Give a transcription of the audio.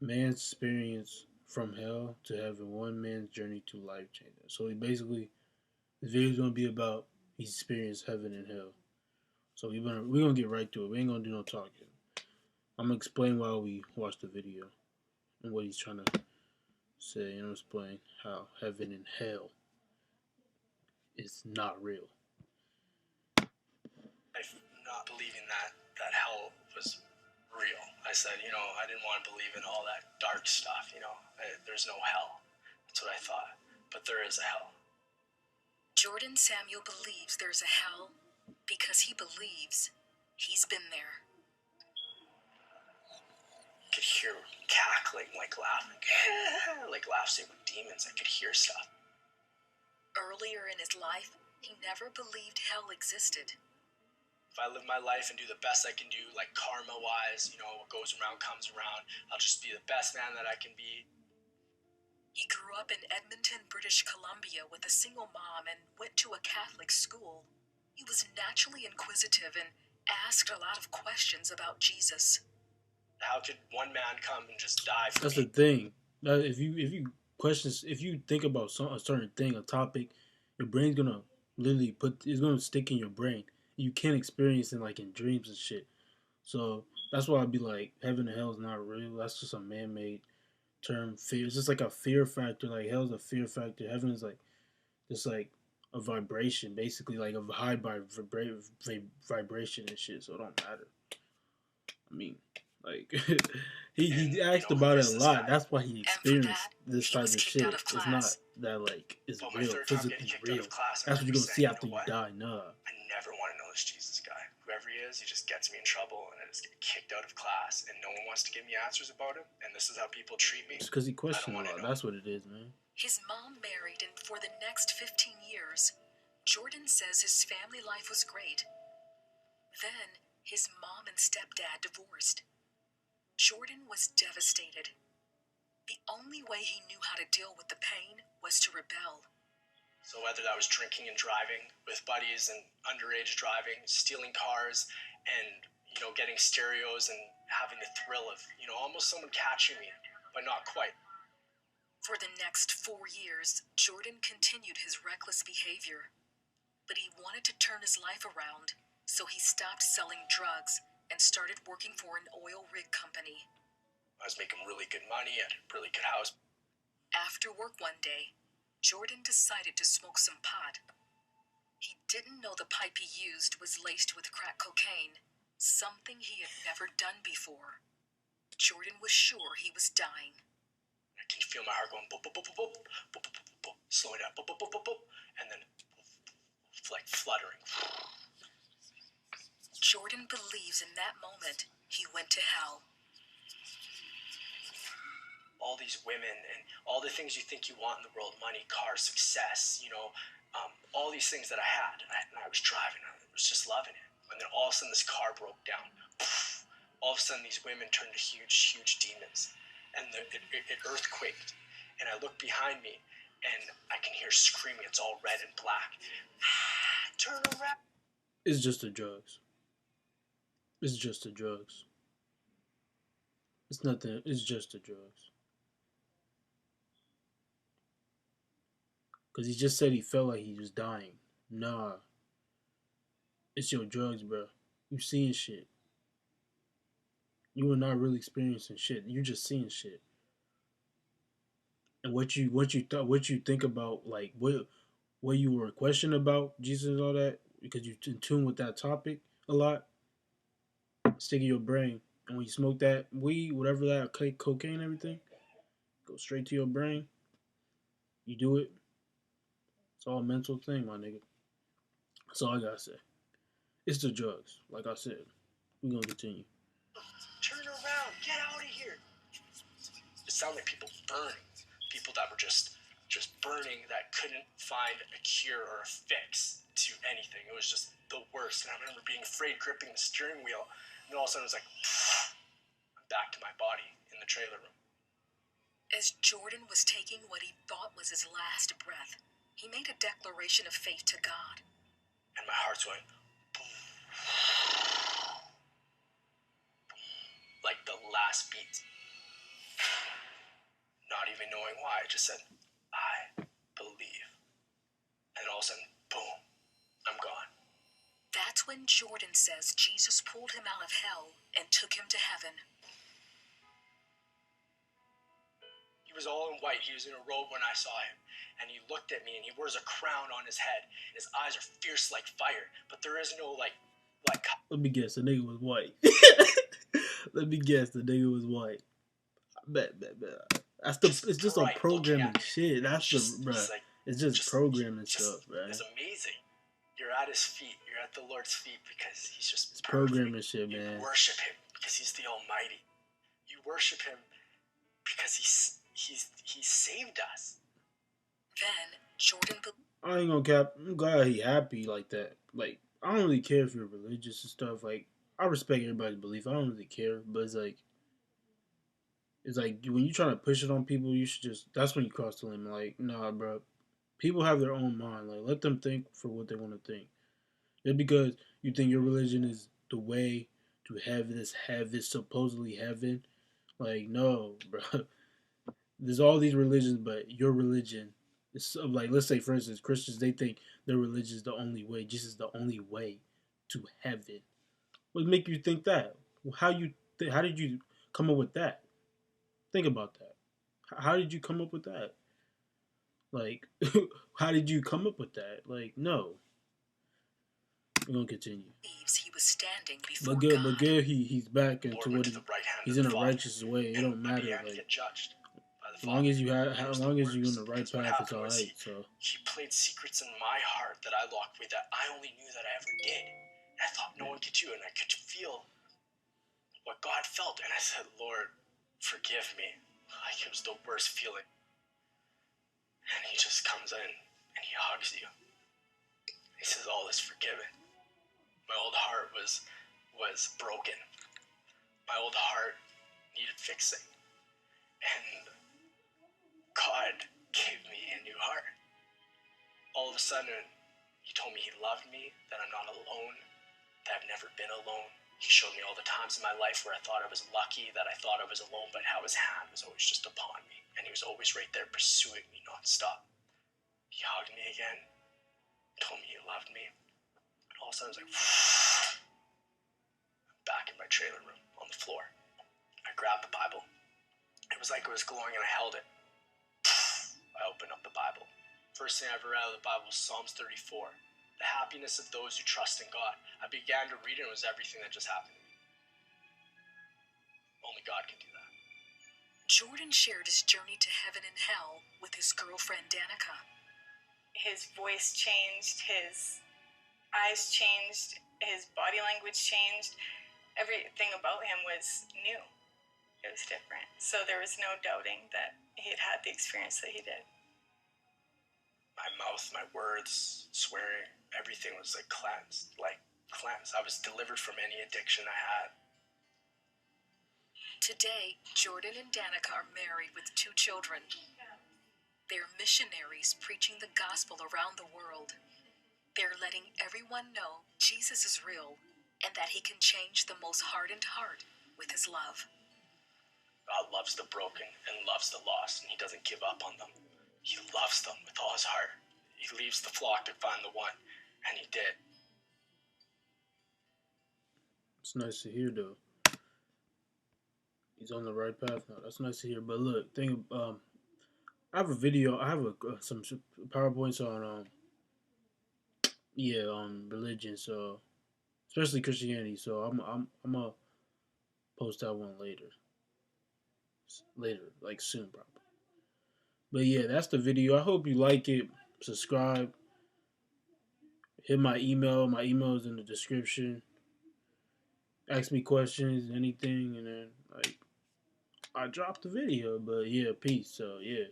man's experience from hell to heaven, one man's journey to life changing. So he basically, this video is gonna be about his experience heaven and hell. So we're gonna get right to it. We ain't gonna do no talking. I'm gonna explain while we watch the video and what he's trying to say, and explain how heaven and hell is not real. Not believing that hell was real. I said, I didn't want to believe in all that dark stuff. There's no hell. That's what I thought. But there is a hell. Jordan Samuel believes there's a hell because he believes he's been there. I could hear cackling, like laughing, like laughing with demons. I could hear stuff. Earlier in his life, he never believed hell existed. If I live my life and do the best I can do, like karma-wise, what goes around comes around, I'll just be the best man that I can be. He grew up in Edmonton, British Columbia with a single mom and went to a Catholic school. He was naturally inquisitive and asked a lot of questions about Jesus. How could one man come and just die for That's me? the thing. If you think about a certain thing, a topic, your brain's gonna literally it's gonna stick in your brain. You can't experience it like in dreams and shit. So that's why I'd be like, heaven and hell is not real. That's just a man-made term. Fear. It's just like a fear factor. Like hell's a fear factor. Heaven is like just like a vibration, basically like a high vibration and shit. So it don't matter. I mean, like he asked about it a lot. That's why he experienced this type of shit. It's not that like it's real, physically real. That's what you're gonna see after you die. Nah. I never want to know this Jesus guy. Whoever he is, he just gets me in trouble, and I just get kicked out of class, and no one wants to give me answers about him. And this is how people treat me. It's because he questioned a lot. That's what it is, man. His mom married, and for the next 15 years, Jordan says his family life was great. Then his mom and stepdad divorced. Jordan was devastated. The only way he knew how to deal with the pain was to rebel. So whether that was drinking and driving with buddies and underage driving, stealing cars, and, getting stereos and having the thrill of, almost someone catching me, but not quite. For the next 4 years, Jordan continued his reckless behavior. But he wanted to turn his life around, so he stopped selling drugs and started working for an oil rig company. I was making really good money at a really good house. After work one day, Jordan decided to smoke some pot. He didn't know the pipe he used was laced with crack cocaine, something he had never done before. Jordan was sure he was dying. I can feel my heart going boop, boop, boop, boop, boop, boop, boop, boop, boop, slowing down, boop, boop, boop, boop, boop, and then like fluttering. Jordan believes in that moment he went to hell. All these women and all the things you think you want in the world, money, car, success, all these things that I had, and I was driving, I was just loving it. And then all of a sudden this car broke down. All of a sudden these women turned to huge, huge demons. And it earthquaked. And I look behind me, and I can hear screaming. It's all red and black. Turn around. It's just the drugs. It's just the drugs. It's nothing. It's just the drugs. Because he just said he felt like he was dying. Nah. It's your drugs, bro. You seeing shit. You are not really experiencing shit. You're just seeing shit. And what you think about, like what you were questioning about Jesus and all that, because you're in tune with that topic a lot, stick in your brain. And when you smoke that weed, whatever that cocaine, everything, go straight to your brain. You do it. It's all a mental thing, my nigga. That's all I gotta say. It's the drugs, like I said. We're gonna continue. Turn around, get out of here. It sounded like people burning. People that were just burning, that couldn't find a cure or a fix to anything. It was just the worst. And I remember being afraid, gripping the steering wheel. And then all of a sudden it was like, I'm back to my body in the trailer room. As Jordan was taking what he thought was his last breath, he made a declaration of faith to God. And my heart's going, like the last beat. even knowing why. I just said, I believe. And all of a sudden, boom, I'm gone. That's when Jordan says Jesus pulled him out of hell and took him to heaven. He was all in white. He was in a robe when I saw him. And he looked at me, and he wears a crown on his head. And his eyes are fierce like fire. But there is no, like... Let me guess, the nigga was white. Let me guess, the nigga was white. Bet. It's just a programming shit. That's just, bruh. Like, it's just programming stuff, bruh. It's amazing. You're at his feet. You're at the Lord's feet because he's just... It's programming shit, man. You worship him because he's the Almighty. You worship him because he's saved us. Then Jordan... I ain't gonna cap. I'm glad he happy like that. Like, I don't really care if you're religious and stuff. Like, I respect everybody's belief. I don't really care. But it's like when you're trying to push it on people, you should just... That's when you cross the limit. Like, nah, bro. People have their own mind. Like, let them think for what they want to think. Just because you think your religion is the way to have this supposedly heaven. Like, no, bro. There's all these religions, but your religion is like, let's say, for instance, Christians, they think their religion is the only way. Jesus is the only way to heaven. What make you think that? How did you come up with that? Think about that. How did you come up with that? Like, how did you come up with that? Like, no. We're gonna continue. He was standing before but good, he's back into what he's in a righteous way. It don't matter. Like, as long as you're in the right path, it's all right. So he played secrets in my heart that I locked away that I only knew that I ever did. And I thought no one could do, and I could feel what God felt. And I said, Lord, forgive me. Like, it was the worst feeling. And he just comes in and he hugs you. He says, all is forgiven. My old heart was broken. My old heart needed fixing. And God gave me a new heart. All of a sudden, he told me he loved me, that I'm not alone, that I've never been alone. He showed me all the times in my life where I thought I was lucky, that I thought I was alone, but how his hand was always just upon me. And he was always right there pursuing me nonstop. He hugged me again, told me he loved me. And all of a sudden, I was like, I'm back in my trailer room on the floor. I grabbed the Bible. It was like it was glowing and I held it. I opened up the Bible. First thing I ever read out of the Bible was Psalms 34. The happiness of those who trust in God. I began to read it, and it was everything that just happened to me. Only God can do that. Jordan shared his journey to heaven and hell with his girlfriend Danica. His voice changed, his eyes changed, his body language changed. Everything about him was new. It was different. So there was no doubting that he had had the experience that he did. My mouth, my words, swearing, everything was like cleansed. I was delivered from any addiction I had. Today, Jordan and Danica are married with 2 children. They're missionaries preaching the gospel around the world. They're letting everyone know Jesus is real and that he can change the most hardened heart with his love. God loves the broken and loves the lost, and he doesn't give up on them. He loves them with all his heart. He leaves the flock to find the one, and he did. It's nice to hear, though. He's on the right path now. That's nice to hear. But look, I have a video. I have some PowerPoints on religion. So especially Christianity. So I'm gonna post that one later, like soon probably. But yeah, that's the video. I hope you like it. Subscribe. Hit my email. My email is in the description. Ask me questions, anything, and then I dropped the video. But yeah, peace. So yeah.